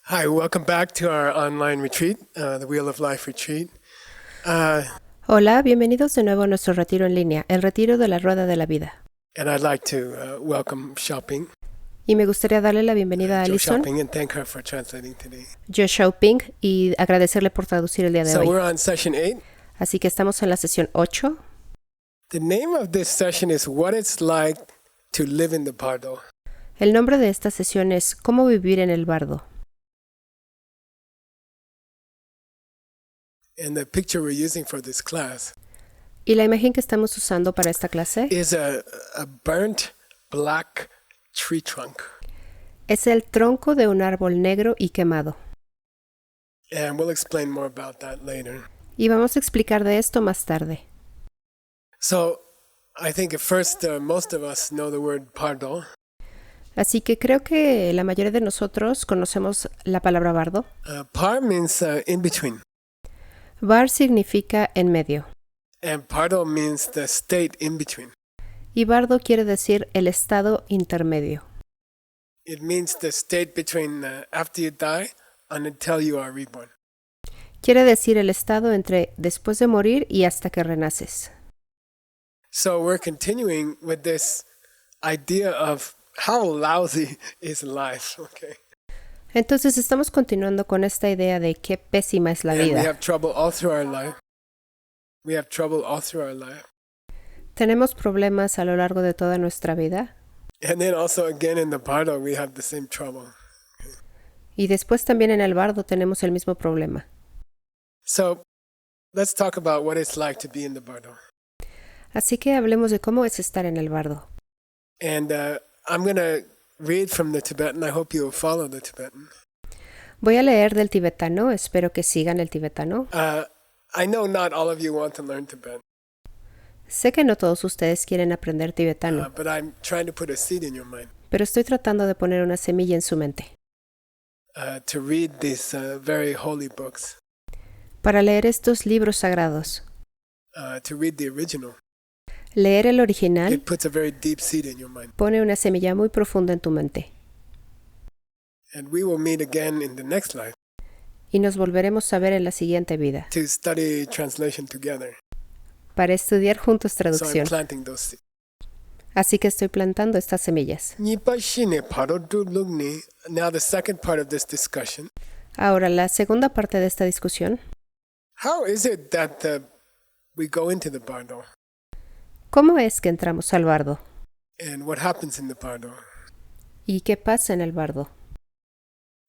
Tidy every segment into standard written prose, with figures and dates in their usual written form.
Hi, welcome back to our online retreat, the Wheel of Life retreat. Hola, bienvenidos de nuevo a nuestro retiro en línea, el retiro de la Rueda de la Vida. And I'd like to welcome Xiaoping, Y me gustaría darle la bienvenida a Joe Alison, Xiaoping, and thank her for translating today. Joe Xiaoping, y agradecerle por traducir el día de So hoy. we're on session 8. Así que estamos en la sesión 8. The name of this session is What It's Like to Live in the Bardo. El nombre de esta sesión es ¿Cómo vivir en el bardo? And the picture we're using for this class Y la imagen que estamos usando para esta clase is a burnt black tree trunk. es el tronco de un árbol negro y quemado. And we'll explain more about that later. Y vamos a explicar de esto más tarde. So I think at first most of us know the word bardo. Así que creo que la mayoría de nosotros conocemos la palabra bardo. Par means in between. Bar significa en medio. And bardo means the state in between. Y bardo quiere decir el estado intermedio. It means the state between after you die and until you are reborn. Quiere decir el estado entre después de morir y hasta que renaces. So we're continuing with this idea of how lousy is life, okay? Entonces estamos continuando con esta idea de qué pésima es la And we vida. have trouble all through our life. We have trouble all through our life. Tenemos problemas a lo largo de toda nuestra vida. And then also again in the bardo we have the same trouble. Y después también en el bardo tenemos el mismo problema. So let's talk about what it's like to be in the bardo. Así que hablemos de cómo es estar en el bardo. And I'm going to read from the Tibetan. I hope you will follow the Tibetan. Voy a leer del tibetano, espero que sigan el tibetano. I know not all of you want to learn Tibetan, Sé que no todos ustedes quieren aprender tibetano, but I'm trying to put a seed in your mind pero estoy tratando de poner una semilla en su mente. to read these very holy books, Para leer estos libros sagrados, to read the original. leer el original It puts a very deep seed in your mind. pone una semilla muy profunda en tu mente. And we will meet again in the next life Y nos volveremos a ver en la siguiente vida, to study translation together. para estudiar juntos So I'm traducción. planting those seeds. Así que estoy plantando estas semillas. Nipa shine paro du lugni. Now the second part of this discussion. Ahora, la segunda parte de esta discusión. How is it that we go into the bardo? ¿Cómo es que entramos al bardo? And what happens in the bardo? ¿Y qué pasa en el bardo?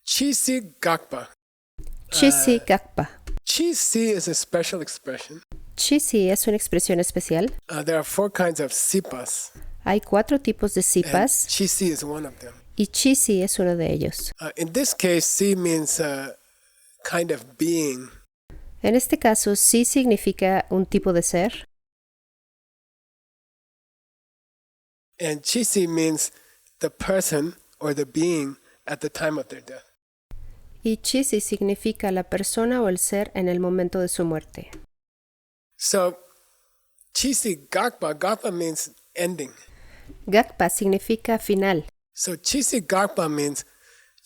Chisi gakpa. Chisi Gakpa. Chisi is a special expression. Chisi es una expresión especial. There are 4 kinds of sipas. Hay 4 tipos de And sipas chisi is one of them. y chisi es uno de ellos. In this case, si means kind of being. En este caso, sí significa un tipo de ser And chisi means the person or the being at the time of their death. y chisi significa la persona o el ser en el momento de su muerte. So, chisi gakpa, gakpa means ending. Gakpa significa final. So, chisi gakpa means,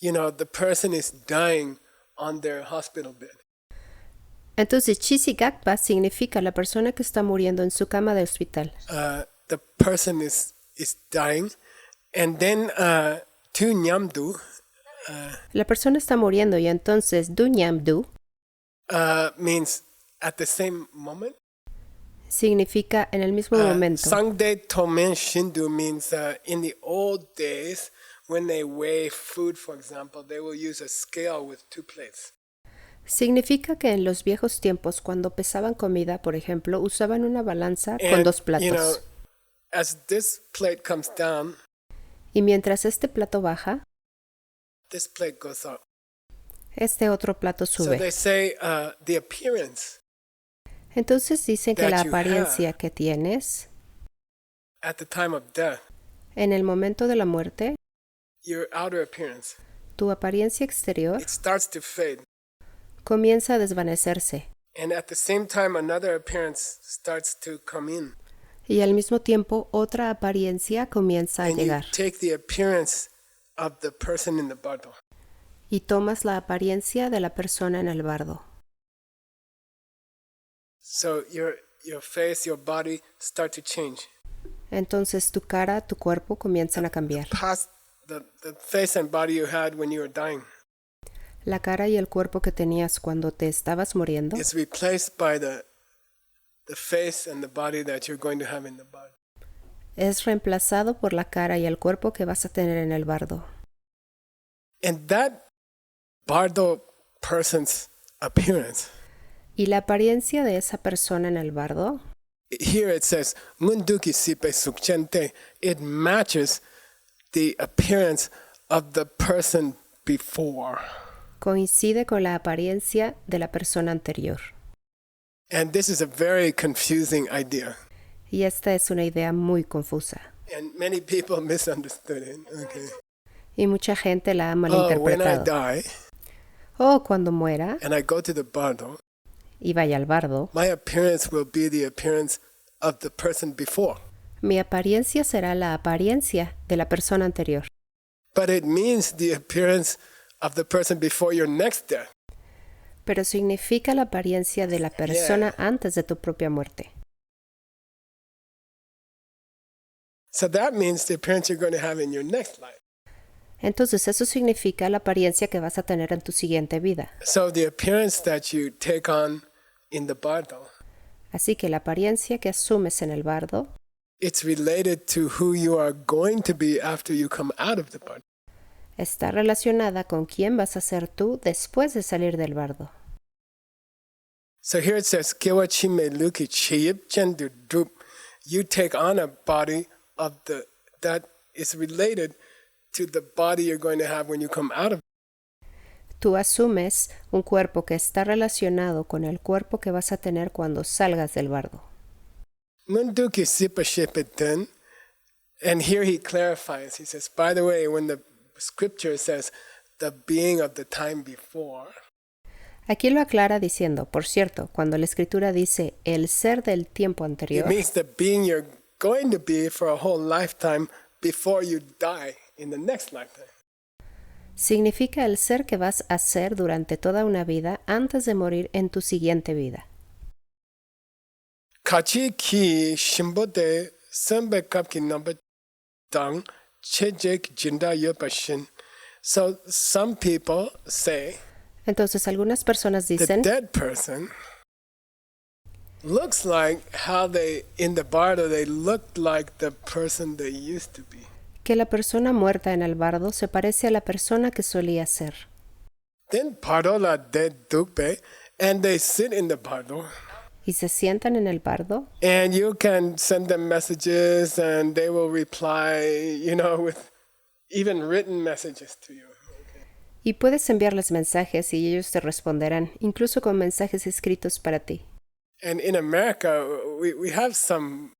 the person is dying on their hospital bed. Entonces, chisi Gakpa significa la persona que está muriendo en su cama de hospital. The person is dying, and then tu nyamdu La persona está muriendo y entonces Dunyamdu means at the same moment. significa en el mismo momento. Sangde tomen shindu means in the old days when they weigh food, for example, they will use a scale with 2 plates. Significa que en los viejos tiempos, cuando pesaban comida, por ejemplo, usaban una balanza con And, 2 platos. As this plate comes down, Y mientras este plato baja, this plate goes up. este otro plato So sube. they say the appearance Entonces dicen que that la you apariencia que tienes at the time of death, en el momento de la muerte, your outer appearance, tu apariencia exterior it starts to fade. comienza a desvanecerse And at the same time, another appearance starts to come in. y al mismo tiempo otra apariencia comienza a And you llegar. take the appearance of the person in the bardo. y tomas la apariencia de la persona en el bardo. So your face, your body start to change. Entonces tu cara, tu cuerpo comienzan a cambiar. Past the face and body you had when you were dying La cara y el cuerpo que tenías cuando te estabas muriendo is replaced by the face and the body that you're going to have in the body. es reemplazado por la cara y el cuerpo que vas a tener en el bardo. And that bardo person's appearance, Y la apariencia de esa persona en el bardo, here it says, Munduki sipe sukchente, it matches the appearance of the person before. coincide con la apariencia de la persona anterior. And this is a very confusing idea. Y esta es una idea muy confusa. And many people misunderstood it. Okay. Y mucha gente la ha When I malinterpretado. die Cuando muera and I go to the bardo, y vaya al bardo, my appearance will be the appearance of the person before. mi apariencia será la apariencia de la persona anterior. But it means the appearance of the person before your next death. Pero significa la apariencia de la persona antes de tu propia muerte. So that means the appearance you're going to have in your next life. Entonces eso significa la apariencia que vas a tener en tu siguiente vida. So the appearance that you take on in the bardo, Así que la apariencia que asumes en el bardo it's related to who you are going to be after you come out of the bardo. está relacionada con quién vas a ser tú después de salir del bardo. So here it says, "Kewachime luki chiyip chendu drup." You take on a body of that is related to the body you're going to have when you come out of. Tú asumes un cuerpo que está relacionado con el cuerpo que vas a tener cuando salgas del bardo. Munduki sipa shepeten. And here he clarifies. He says, by the way, when the scripture says the being of the time before, Aquí lo aclara diciendo, por cierto, cuando la escritura dice el ser del tiempo it anterior, means the being you're going to be for a whole lifetime before you die in the next lifetime. significa el ser que vas a ser durante toda una vida antes de morir en tu siguiente vida. Kachi ki shimbote sembe kapki number dang chejek jinda yopashin. So some people say Entonces algunas personas the dicen dead person looks like how they in the bardo they looked like the person they used to be. que la persona muerta en el bardo se parece a la persona que solía ser. Then parola dead dupe and they sit in the bardo Y se sientan en el bardo and you can send them messages and they will reply, with even written messages to you. y puedes enviarles mensajes y ellos te responderán, incluso con mensajes escritos para ti. And in America, we have some,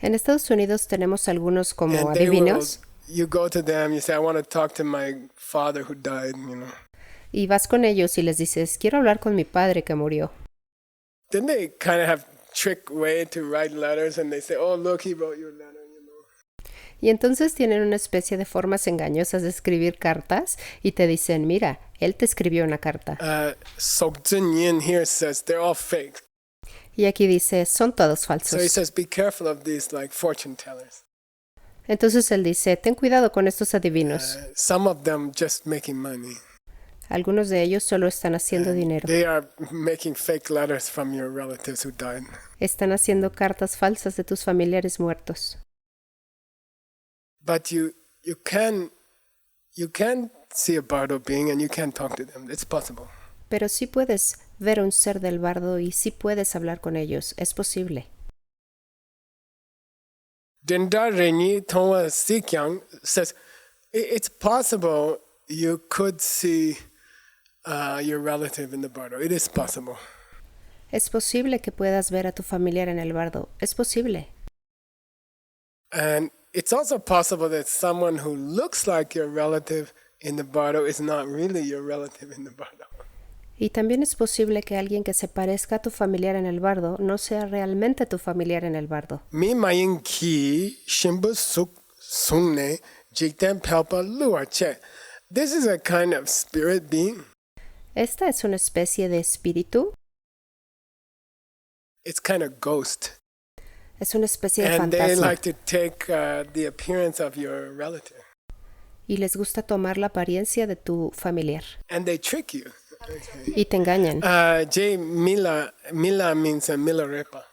En Estados Unidos tenemos algunos como and they will, adivinos you go to them, you say, I want to talk to my father who died, y vas con ellos y les dices, quiero hablar con mi padre que murió. Then they kind of have trick way to write letters and they say, oh, look, he wrote you a letter, Y entonces tienen una especie de formas engañosas de escribir cartas y te dicen, mira, él te escribió una carta. Sok Jin Yin here says they're all fake. Y aquí dice, son todos So he falsos. says, be careful of these like fortune tellers. Entonces él dice, ten cuidado con estos adivinos. Some of them just making money. Algunos de ellos solo están haciendo dinero. They are making fake letters from your relatives who died. Están haciendo cartas falsas de tus familiares muertos. But you can see a bardo being and you can talk to them. It's possible. Pero sí puedes ver un ser del bardo y sí puedes hablar con ellos. Es posible. Denda Reni Tongwa Sikyang says it's possible you could see your relative in the bardo. It is possible. Es posible que puedas ver a tu familiar en el bardo. Es posible. And it's also possible that someone who looks like your relative in the bardo is not really your relative in the bardo. Y también es posible que alguien que se parezca a tu familiar en el bardo no sea realmente tu familiar en el bardo. Mi mayin ki shimbu suk sungne Jikten Pelpa Luarche. This is a kind of spirit being. Esta es una especie de espíritu. It's kind of ghost. Es una especie de And they fantasma. like to take the appearance of your relative. Y les gusta tomar la apariencia de tu familiar. And they trick you. Y te engañan. J. Mila means Milarepa.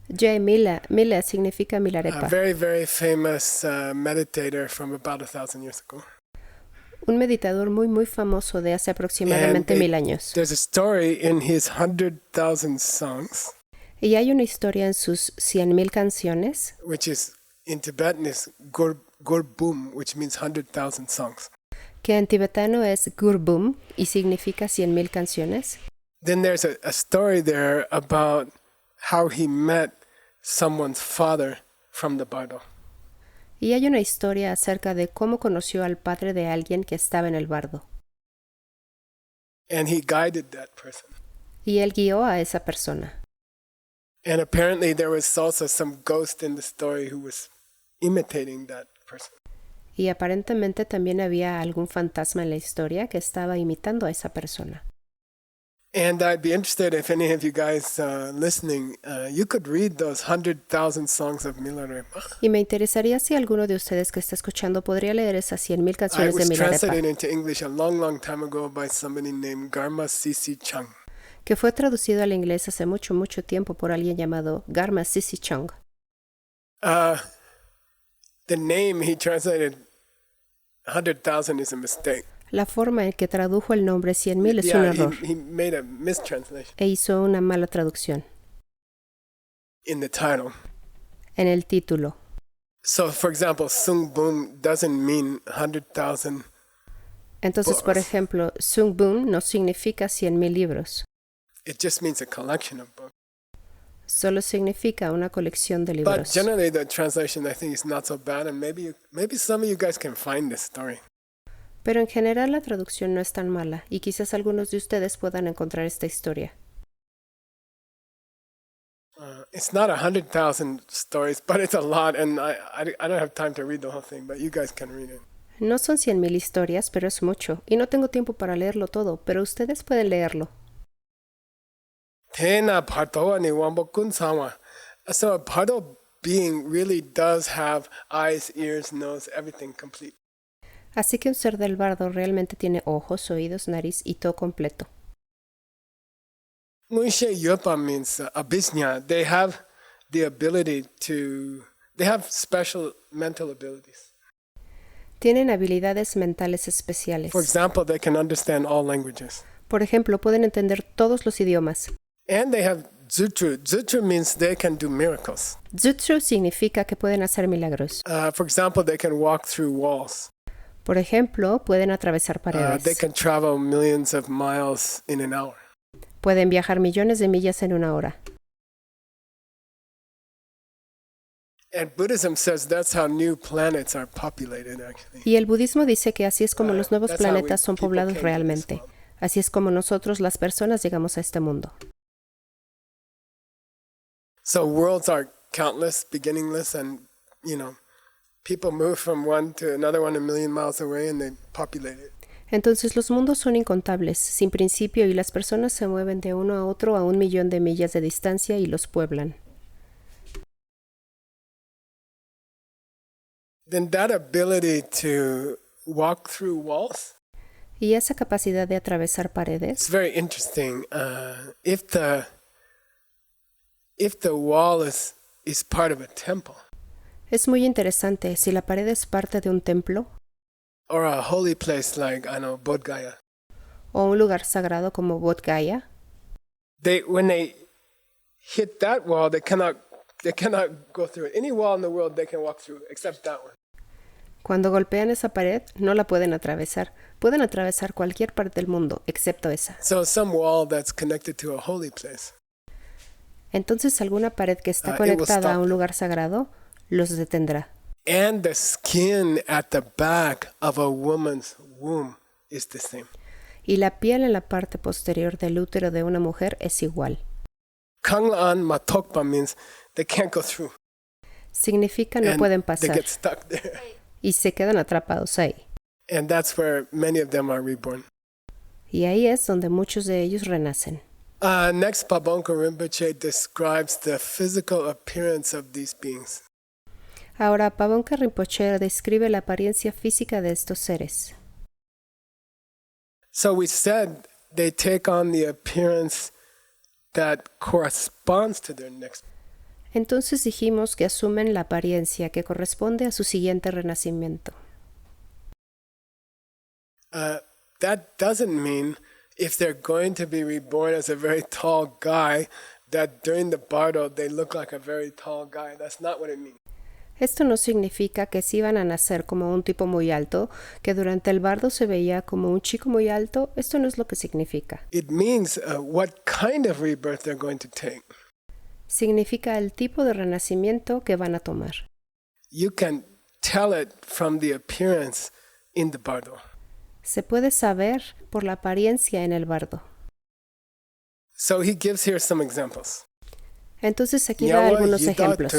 J. Mila significa A Milarepa. very, very famous meditator from about 1,000 years ago. Un meditador muy, muy famoso de hace aproximadamente 1000 años. There's a story in his 100,000 songs, Y hay una historia en sus 100,000 canciones, which is in Tibetan is Gurbum, which means 100,000 songs. que en tibetano es Gurbum y significa 100,000 canciones. Then there's a story there about how he met someone's father from the bardo. Y hay una historia acerca de cómo conoció al padre de alguien que estaba en el bardo. And he guided that person. Y él guió a esa persona. And apparently there was also some ghost in the story who was imitating that person. Y aparentemente también había algún fantasma en la historia que estaba imitando a esa persona. And I'd be interested if any of you guys listening, you could read those 100,000 songs of Milarepa. Y me interesaría si alguno de ustedes que está escuchando podría leer esas 100,000 It canciones de was Milarepa, translated into English a long, long time ago by somebody named Garma Sisi Chung. que fue traducido al inglés hace mucho, mucho tiempo por alguien llamado Garma Sisi Chung. The name he translated 100,000 is a mistake. La forma en que tradujo el nombre 100,000 es un Yeah, error he made a mistranslation e hizo una mala traducción in the title. en el título. So, for example, Sung Boom doesn't mean 100,000. Entonces, por ejemplo, Sung Boom no significa 100,000 libros, It just means a collection of books. solo significa una colección de But libros. generally, the translation I think is not so bad, and maybe some of you guys can find this story. Pero en general la traducción no es tan mala y quizás algunos de ustedes puedan encontrar esta historia. It's not 100,000 stories, but it's a lot, and I don't have time to read the whole thing, but you guys can read it. No son 100,000 historias, pero es mucho, y no tengo tiempo para leerlo todo, pero ustedes pueden leerlo. Tena Partoa ni Wambokun Sama. So a Parto being really does have eyes, ears, nose, everything complete. Así que un ser del bardo realmente tiene ojos, oídos, nariz y todo completo. Muishe Yopa means abhisnya. They have the ability to, they have special mental abilities. Tienen habilidades mentales especiales. For example, they can understand all languages. Por ejemplo, pueden entender todos los idiomas. And they have zutru. Zutru means they can do miracles. Zutru significa que pueden hacer milagros. For example, they can walk through walls. Por ejemplo, pueden atravesar paredes. They can travel millions of miles in an hour. Pueden viajar millones de millas en una hora. And Buddhism says that's how new planets are populated, actually. Y el budismo dice que así es como los nuevos That's how planetas son people poblados came to this realmente. world. Así es como nosotros, las personas, llegamos a este mundo. So worlds are countless, beginningless, and, people move from one to another one a million miles away and they populate it. Entonces los mundos son incontables, sin principio, y las personas se mueven de uno a otro a 1,000,000 de millas de distancia y los pueblan. Then that ability to walk through walls, Y esa capacidad de atravesar it's paredes very interesting. If the wall is part of a temple es muy interesante. Si la pared es parte de un templo or a holy place like, Bodh Gaya, o un lugar sagrado como Bodh Gaya, when they hit that wall, they cannot go through it. Any wall in the world they can walk through except that one. cuando golpean esa pared, no la pueden atravesar. Pueden atravesar cualquier parte del mundo, excepto esa. So some wall that's connected to a holy place, Entonces alguna pared que está It will conectada a stop un lugar sagrado los detendrá. and the skin at the back of a woman's womb is the same. Y la piel en la parte posterior del útero de una mujer es igual. Kanglaan Matokpa means they can't go through. Significa no And pueden they pasar get stuck there. y se quedan atrapados ahí. And that's where many of them are reborn. Y ahí es donde muchos de ellos renacen. Next, Pabonka Rinpoche describes the physical appearance of these beings. Ahora, Pabonka Rinpoche describe la apariencia física de estos seres. So we said they take on the appearance that corresponds to their next. Entonces dijimos que asumen la apariencia que corresponde a su siguiente renacimiento. That doesn't mean if they're going to be reborn as a very tall guy, that during the bardo they look like a very tall guy. That's not what it means. Esto no significa que si van a nacer como un tipo muy alto, que durante el bardo se veía como un chico muy alto. Esto no es lo que significa. It means what kind of rebirth they're going to take. Significa el tipo de renacimiento que van a tomar. You can tell it from the appearance in the bardo. Se puede saber por la apariencia en el bardo. So he gives here some examples. Entonces aquí da algunos ejemplos.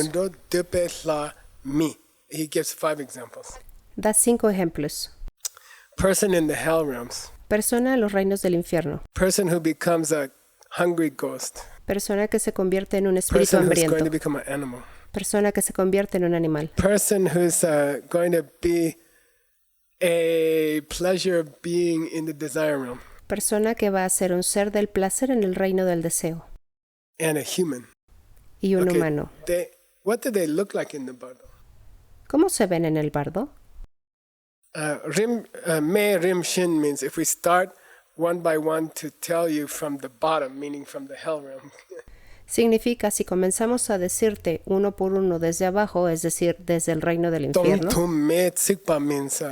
He gives 5 examples. Da 5 ejemplos. Person in the hell realms. Persona en los reinos del infierno. Person who becomes a hungry ghost. Persona que se convierte en un espíritu Person who's hambriento. going to become an animal. Persona que se convierte en un animal. Person who's going to be a pleasure being in the desire realm. Persona que va a ser un ser del placer en el reino del deseo. And a human. Y un humano. What do they look like in the bardo? ¿Cómo se ven en el bardo? Me rim shin means if we start one by one to tell you from the bottom, meaning from the hell realm. Significa si comenzamos a decirte uno por uno desde abajo, es decir, desde el reino del infierno. Tum me tsikpa means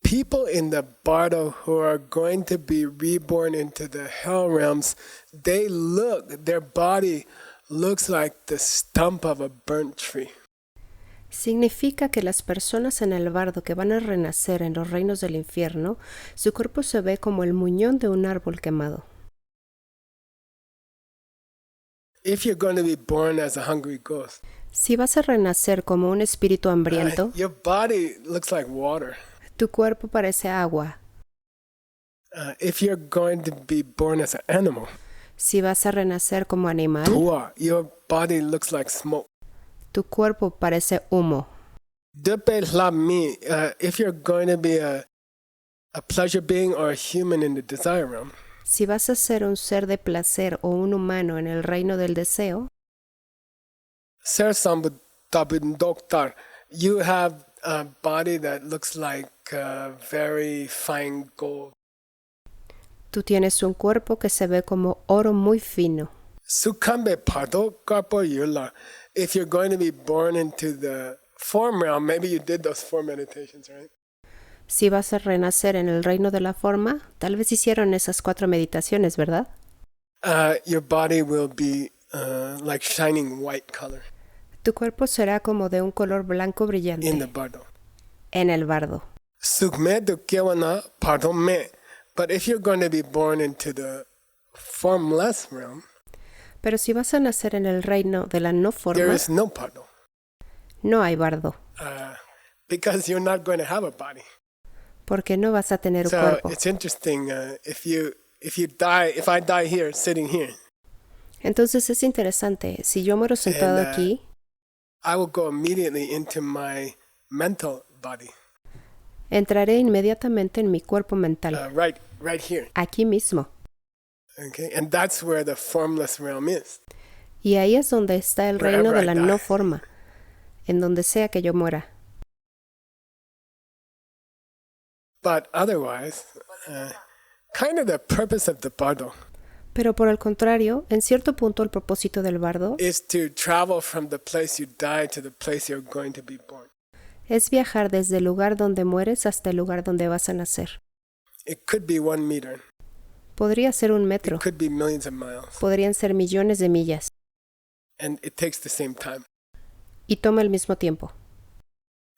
people in the bardo who are going to be reborn into the hell realms, their body looks like the stump of a burnt tree. Significa que las personas en el bardo que van a renacer en los reinos del infierno, su cuerpo se ve como el muñón de un árbol quemado. If you're going to be born as a hungry ghost, si vas a renacer como un espíritu hambriento, your body looks like water. Tu cuerpo parece agua. If you're going to be born as an animal, si vas a renacer como animal, your body looks like smoke. Tu cuerpo parece humo. If you're going to be a pleasure being or a human in the desire realm, si vas a ser un ser de placer o un humano en el reino del deseo, you have a body that looks like very fine gold. Tú tienes un cuerpo que se ve como oro muy fino. If you're going to be born into the form realm, maybe you did those 4 meditations, right? Si vas a renacer en el reino de la forma, tal vez hicieron esas 4 meditaciones, ¿verdad? Your body will be like shining white color. Tu cuerpo será como de un color blanco brillante. In the bardo. En el bardo. But if you're going to be born into the formless realm, pero si vas a nacer en el reino de la no forma, there is no bardo. No hay bardo. Because you're not going to have a body. Porque no vas a tener un cuerpo. It's interesting if I die here, sitting here. Entonces es interesante, si yo muero sentado aquí, I will go immediately into my mental body. Entraré inmediatamente en mi cuerpo mental. Right here. Aquí mismo. Okay, and that's where the formless realm is. Y ahí es donde está el reino de la no forma, en donde sea que yo muera. But otherwise, kind of the purpose of the bardo. Pero por el contrario, en cierto punto el propósito del bardo is to travel from the place you die to the place you're going to be born. Es viajar desde el lugar donde mueres hasta el lugar donde vas a nacer. It could be 1 meter. Podría ser 1 metro. It could be millions of miles. Podrían ser millones de millas. And it takes the same time. Y toma el mismo tiempo.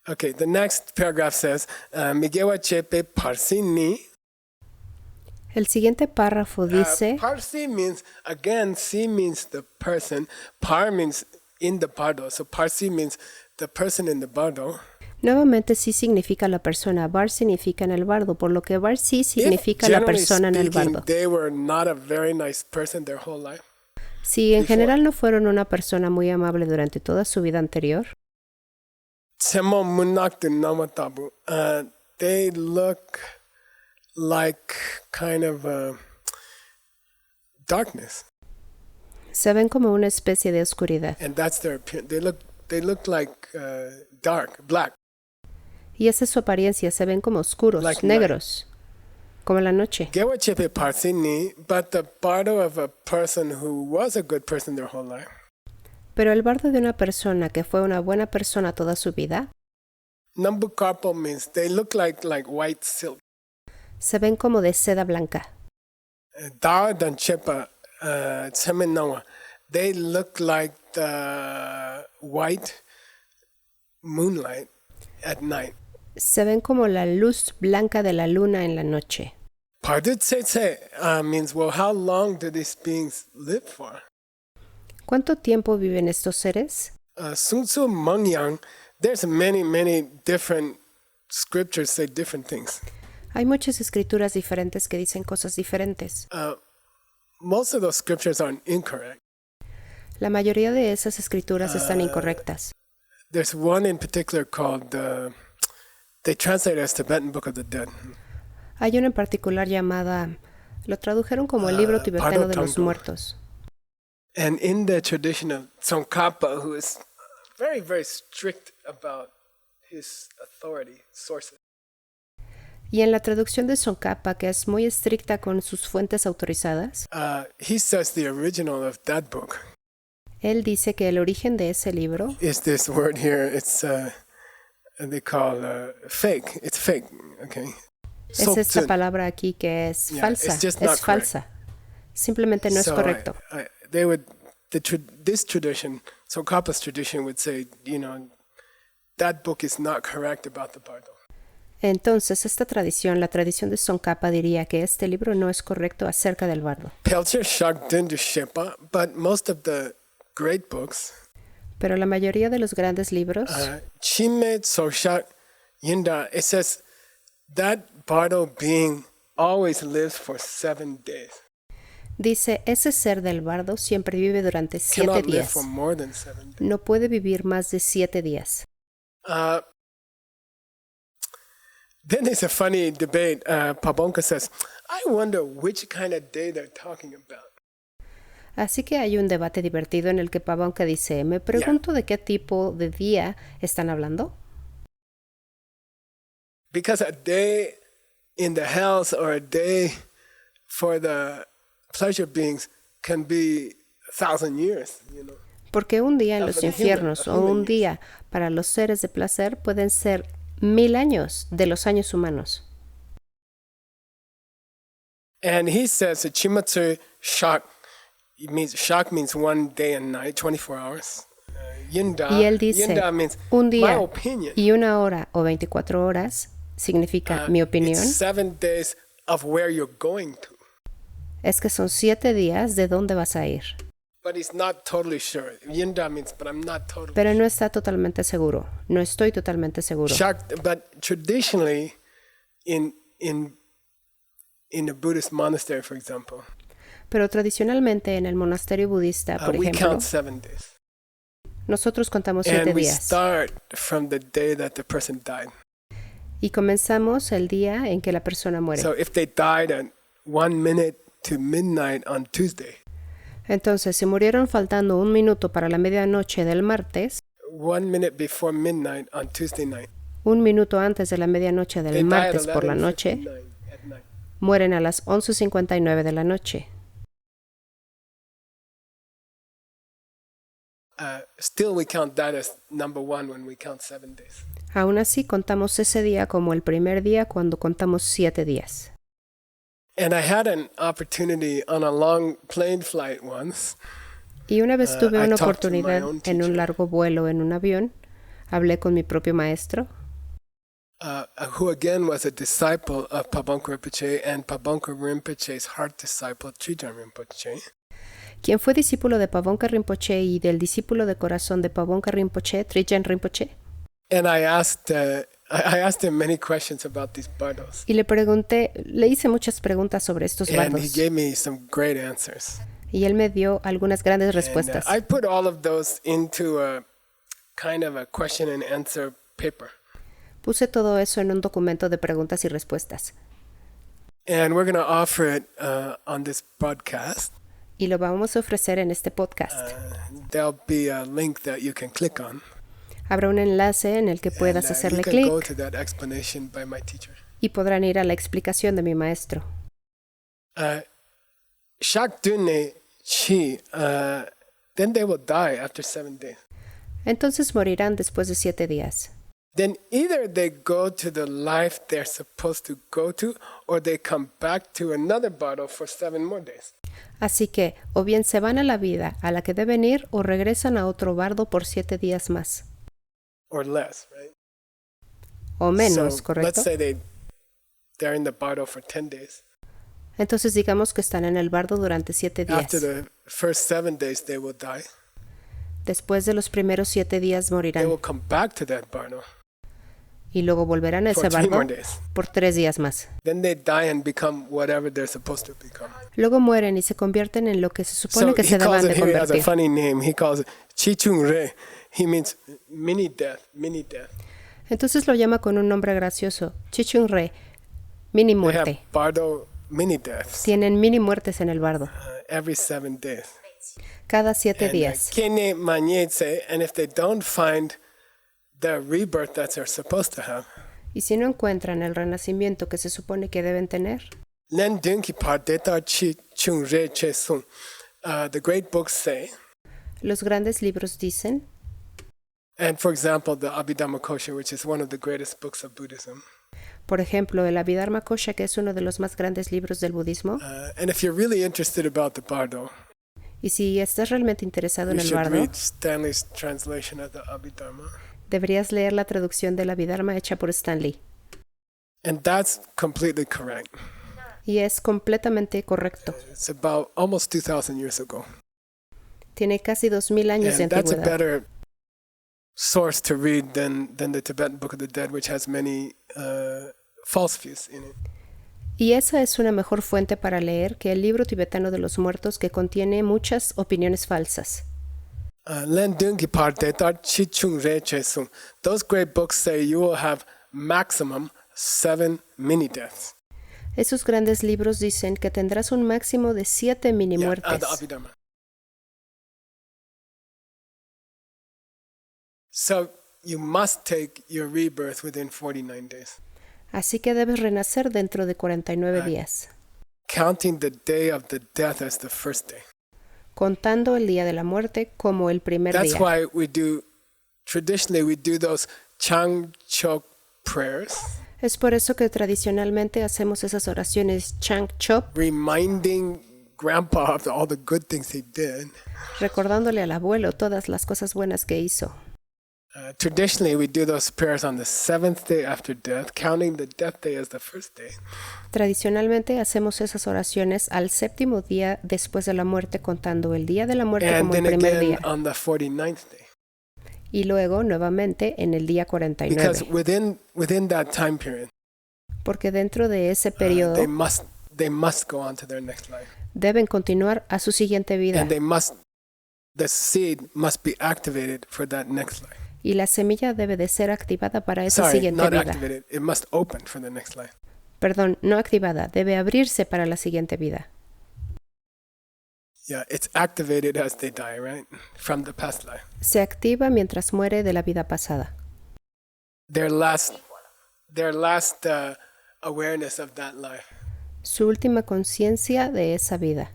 Okay, the next paragraph says, Migewa chepe parsini. El siguiente párrafo dice, parsi means, again, si means the person, par means in the bardo. So parsi means the person in the bardo. Nuevamente sí significa la persona, bar significa en el bardo, por lo que bar sí significa If, la generally persona en el speaking, bardo. they were not a very nice person their whole life. Si en Before. general no fueron una persona muy amable durante toda su vida anterior, Semo munaktu namatabu. They look like kind of darkness, se ven como una especie de oscuridad. and that's their appearance. They look like dark, black. Y esa es su apariencia, se ven como oscuros, Like negros, como la noche. Gewa chepe parsini, but the bardo of a person who was a good person their whole life. Pero el bardo de una persona que fue una buena persona toda su vida, Nambukarpo means they look like white silk. se ven como de seda blanca. Dawa dan chepa tsemenawa. They look like the white moonlight at night. Se ven como la luz blanca de la luna en la noche. Pardut means, well, how long do these beings live for? ¿Cuánto tiempo viven estos seres? Sun Tzu Mengyang, there's many different scriptures say different things. Hay muchas escrituras diferentes que dicen cosas diferentes. Most of those scriptures are incorrect. La mayoría de esas escrituras están incorrectas. There's one in particular called, they translate it as Tibetan Book of the Dead. Hay una en particular llamada, lo tradujeron como el libro tibetano de los muertos. And in the tradition of Tsongkhapa, who is very strict about his authority sources, Y en la traducción de Tsongkhapa, que es muy estricta con sus fuentes autorizadas, he says the original of that book él dice que el origen de ese libro is this word here. It's they call fake. It's fake. Okay. es esta palabra aquí que es Yeah, falsa. it's just Es not falsa. Simplemente no es So correcto. they would this tradition, Tsongkhapa's tradition, would say, that book is not correct about the bardo. Entonces, esta tradición, la tradición de Tsongkhapa, diría que este libro no es correcto acerca del bardo. Pelcher Shakdin du Shepa, but most of the great books, Pero la mayoría de los grandes libros, Chime Tsoshak Yinda, it says that bardo being always lives for 7 days. dice, ese ser del bardo siempre vive durante 7 Cannot live días. for more than 7 days. No puede vivir más de 7 días. Then there's a funny debate. Pabonka says, I wonder which kind of day they're talking about. Así que hay un debate divertido en el que Pabonka dice, me pregunto de qué tipo de día están hablando. Because a day in the hells or a day for the pleasure beings can be 1,000 years, Porque un día en los Of the infiernos human o un years. día para los seres de placer pueden ser 1000 años de los años humanos. And he says that Chimatsu Shak means 1 day and night, 24 hours. Yinda, Y él dice, Yinda means un my día opinion. y 1 hora o 24 horas significa mi opinión, It's 7 days of where you're going to. es que son 7 días de dónde vas a ir. But he's not totally sure. Yinda means, but I'm not totally Pero no está totalmente seguro. No estoy totalmente seguro. Shak, but traditionally, in a Buddhist monastery, for example, Pero tradicionalmente en el monasterio budista, por we ejemplo, count 7 days. nosotros contamos 7 And we días. start from the day that the person died. Y comenzamos el día en que la persona muere. So if they died at 1 minute to midnight on Tuesday, Entonces, si murieron faltando 1 minuto para la medianoche del martes, 1 minute before midnight on Tuesday night, 1 minuto antes de la medianoche they del die at martes por la noche, 11:59 at night. mueren a las 11:59 de la noche. Still, we count that as number 1 when we count 7 days. Aún así, contamos ese día como el primer día cuando contamos 7 días. And I had an opportunity on a long plane flight once. Y una vez tuve I una talked to my oportunidad own en un teacher. largo vuelo en un avión. Hablé con mi propio maestro, Who again was a disciple of Pabonka Rinpoche and Pabonka Rinpoche's heart disciple, Trijang Rinpoche. quien fue discípulo de Pabonka Rinpoche y del discípulo de corazón de Pabonka Rinpoche, Trijang Rinpoche. And I asked him many questions about these bardos. Y le hice muchas preguntas sobre estos And he bardos. gave me some great answers. Y él me dio algunas grandes And, respuestas. I put all of those into a kind of a question and answer paper. Puse todo eso en un documento de preguntas y respuestas. And we're going to offer it on this broadcast. Y lo vamos a ofrecer en este podcast. There'll be a link that you can click on. Habrá un enlace en el que puedas And, hacerle you can go clic to that explanation by my teacher. y podrán ir a la explicación de mi maestro. Shakdune chi, then they will die after 7 days. Entonces morirán después de 7 días. Then either they go to the life they're supposed to go to, or they come back to another bottle for 7 more days. Así que o bien se van a la vida a la que deben ir o regresan a otro bardo por 7 días más. Or less, right? O menos, So ¿correcto? let's say they're in the bottle for 10 days. Entonces digamos que están en el bardo durante 7 días. After the first 7 days, they will die. Después de los primeros 7 días They morirán will come back to that bottle y luego volverán a for ese 3 more bardo days. por 3 días más. Then they die and become whatever they're supposed to become. Luego mueren y se convierten en lo que se supone So que he se calls deban it de here as a convertir. funny name. He calls it Chichung Re. He means mini death, mini death. Entonces lo llama con un nombre gracioso, Chichung Re, mini They have muerte. bardo mini deaths Tienen mini muertes en el bardo, every 7 days. cada 7 And, días. kene mañetse, and if they don't find the rebirth that they're supposed to have, Y si no encuentran el renacimiento que se supone que deben tener, len dunki par deta chi chung re che sung. The great books say, los grandes libros dicen, and for example, the Abhidhamma Kosha, which is one of the greatest books of Buddhism. por ejemplo, el Abhidharma Kosha, que es uno de los más grandes libros del budismo, And if you're really interested about the bardo, y si estás realmente interesado en you el should bardo, read Stanley's translation of the Abhidhamma. deberías leer la traducción del Abhidharma hecha por Stanley. And that's completely correct. Y es completamente correcto. It's about almost 2,000 years ago. Tiene casi 2000 años de And that's a antigüedad. better source to read than the Tibetan Book of the Dead, which has many false views in it. Y esa es una mejor fuente para leer que el libro tibetano de los muertos, que contiene muchas opiniones falsas. Len Dungi Par Detar Chi Chung Re Che Sung. Those great books say you will have maximum 7 mini deaths. Esos grandes libros dicen que tendrás un máximo de 7 mini muertes. The Abhidhamma. So you must take your rebirth within 49 days. Así que debes renacer dentro de 49 días, Counting the day of the death as the first day. contando el día de la muerte como el primer That's día. why traditionally we do those Chang Chok prayers, Es por eso que tradicionalmente hacemos esas oraciones Chang Chop, reminding Grandpa of all the good things he did. recordándole al abuelo todas las cosas buenas que hizo. Traditionally, we do those prayers on the 7th day after death, counting the death day as the first day. Tradicionalmente hacemos esas oraciones al 7º día después de la muerte, contando el día de la muerte And como el then primer again día. on the 49th day. Y luego nuevamente en el día Because 49. within that time period, Porque dentro de ese they periodo must go on to their next life. deben continuar a su siguiente vida. And the seed must be activated for that next life. Y la semilla debe de ser activada para esa Sorry, siguiente not vida. activated. It must open for the next life. Perdón, no activada, debe abrirse para la siguiente vida. Yeah, it's activated as they die, right? From the past life. Se activa mientras muere de la vida pasada. Their last awareness of that life. Su última conciencia de esa vida.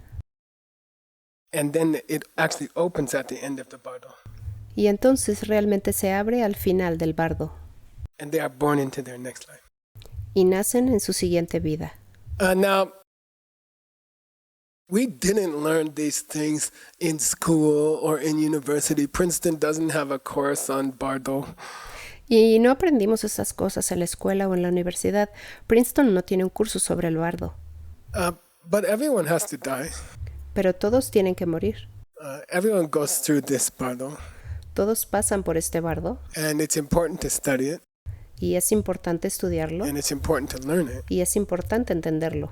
And then it actually opens at the end of the bardo. Y entonces realmente se abre al final del bardo. And they are born into their next life. Y nacen en su siguiente vida. Now, we didn't learn these things in school or in university. Princeton doesn't have a course on bardo. Y no aprendimos esas cosas en la escuela o en la universidad. Princeton no tiene un curso sobre el bardo. But everyone has to die. Pero todos tienen que morir. Everyone goes through this bardo. Todos pasan por este bardo and it's important to study it, y es importante estudiarlo and it's important to learn it. y es importante entenderlo.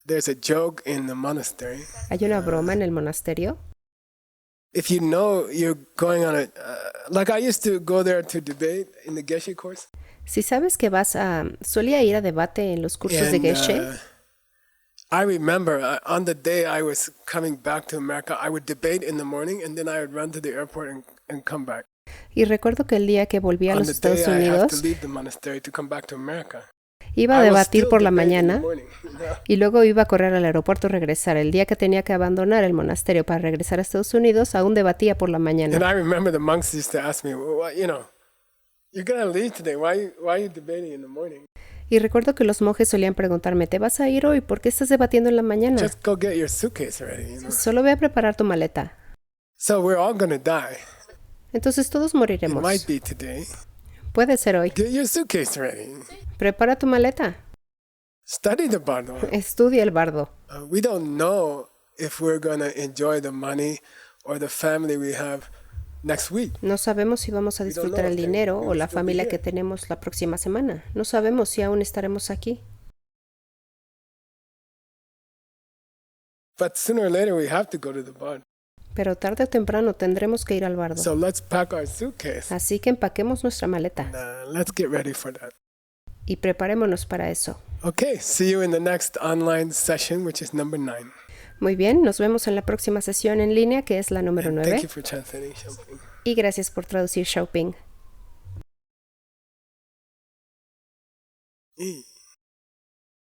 There's a joke in the monastery. Hay una broma en el monasterio. If you know you're going on a, like I used to go there to debate in the Geshe course. Si sabes que solía ir a debate en los cursos de And, Geshe, I remember on the day I was coming back to America, I would debate in the morning and then I would run to the airport and come back. y recuerdo que el día que volví a On los the day Estados I have to Unidos, leave the monastery to come back to America. iba a I was debatir still por la debating in the mañana morning, you know? y luego iba a correr al aeropuerto y regresar. El día que tenía que abandonar el monasterio para regresar a Estados Unidos, aún debatía por la And mañana. I remember the monks used to ask me, well, what, you know, you're going to leave today. Why are you debating in the morning? Y recuerdo que los monjes solían preguntarme, ¿te vas a ir hoy? ¿Por qué estás debatiendo en la mañana? Just go get your suitcase ready, you know? Solo ve a preparar tu maleta. So we're all going to die. Entonces todos It moriremos. might be today. Puede ser hoy. Get your suitcase ready. Prepara tu maleta. Study the bardo. Estudia el bardo. We don't know if we're going to enjoy the money or the family we have next week. No sabemos si vamos a disfrutar el dinero o la familia que tenemos la próxima semana. No sabemos si aún estaremos aquí. But sooner or later we have to go to the bardo. Pero tarde o temprano tendremos que ir al bardo. So let's pack our suitcase. Así que empaquemos nuestra maleta Let's get ready for that. y preparémonos para eso. Okay, see you in the next online session, which is number 9. Muy bien, nos vemos en la próxima sesión en línea, que es la número Thank 9. you for translating, Xiaoping. Y gracias por traducir, Xiaoping.